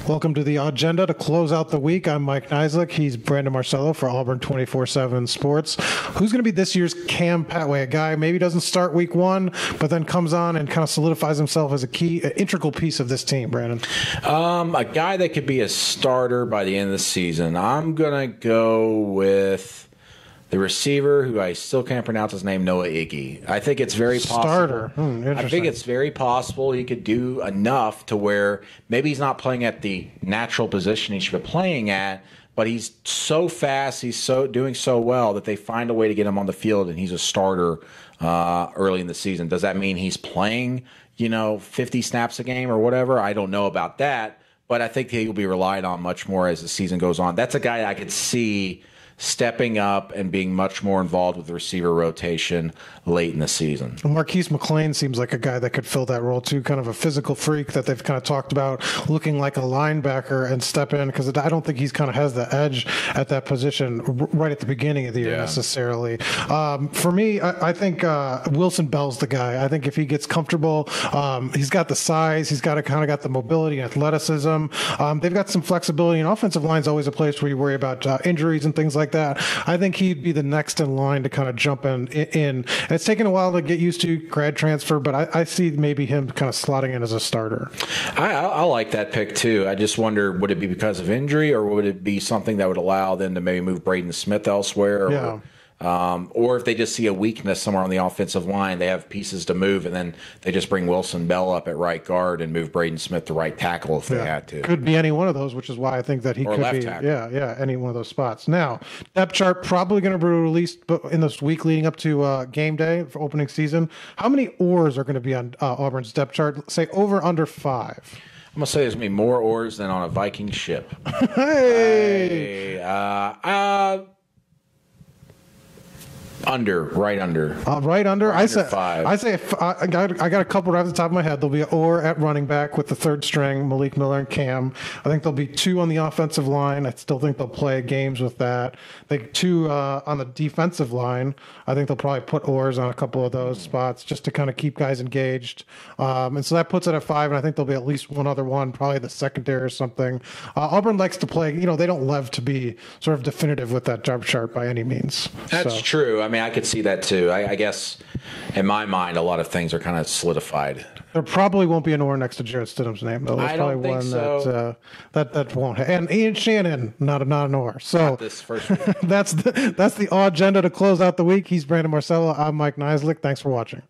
Welcome to the AUgenda to close out the week. I'm Mike Niziolek. He's Brandon Marcello for Auburn 24/7 Sports. Who's going to be this year's Cam Patway? A guy maybe doesn't start week one, but then comes on and kind of solidifies himself as a key, integral piece of this team, Brandon. A guy that could be a starter by the end of the season. I'm going to go with the receiver, who I still can't pronounce his name, Noah Iggy. I think it's very possible. Starter. I think it's very possible he could do enough to where maybe he's not playing at the natural position he should be playing at, but he's so fast, he's doing so well that they find a way to get him on the field, and he's a starter early in the season. Does that mean he's playing, 50 snaps a game or whatever? I don't know about that, but I think he'll be relied on much more as the season goes on. That's a guy I could see stepping up and being much more involved with the receiver rotation late in the season. Marquise McLean seems like a guy that could fill that role too, kind of a physical freak that they've kind of talked about looking like a linebacker and step in, because I don't think he's kind of has the edge at that position right at the beginning of the year necessarily. For me, I think Wilson Bell's the guy. I think if he gets comfortable, he's got the size, he's got the mobility and athleticism. They've got some flexibility, and offensive line is always a place where you worry about injuries and things like that. I think he'd be the next in line to kind of jump in. And it's taken a while to get used to grad transfer, but I see maybe him kind of slotting in as a starter. I like that pick too. I just wonder, would it be because of injury, or would it be something that would allow them to maybe move Braden Smith elsewhere? Or if they just see a weakness somewhere on the offensive line, they have pieces to move, and then they just bring Wilson Bell up at right guard and move Braden Smith to right tackle if they had to. Could be any one of those, which is why I think that he could be tackle. Any one of those spots. Now, depth chart probably going to be released in this week leading up to game day for opening season. How many oars are going to be on Auburn's depth chart? Say over under 5. I'm going to say there's going to be more oars than on a Viking ship. Hey! Right under. Right under. I say 5. I got a couple right off the top of my head. There'll be an or at running back with the third string, Malik Miller and Cam. I think there'll be 2 on the offensive line. I still think they'll play games with that. I think 2 on the defensive line. I think they'll probably put oars on a couple of those spots just to kind of keep guys engaged. And so that puts it at 5. And I think there'll be at least one other one, probably the secondary or something. Auburn likes to play. They don't love to be sort of definitive with that depth chart by any means. That's true. I mean, I could see that too. I guess in my mind, a lot of things are kind of solidified. There probably won't be an or next to Jarrett Stidham's name, though. There's I don't probably think one so. that won't. And Ian Shannon, not an or. So not this first week. that's the AUgenda to close out the week. He's Brandon Marcello. I'm Mike Niziolek. Thanks for watching.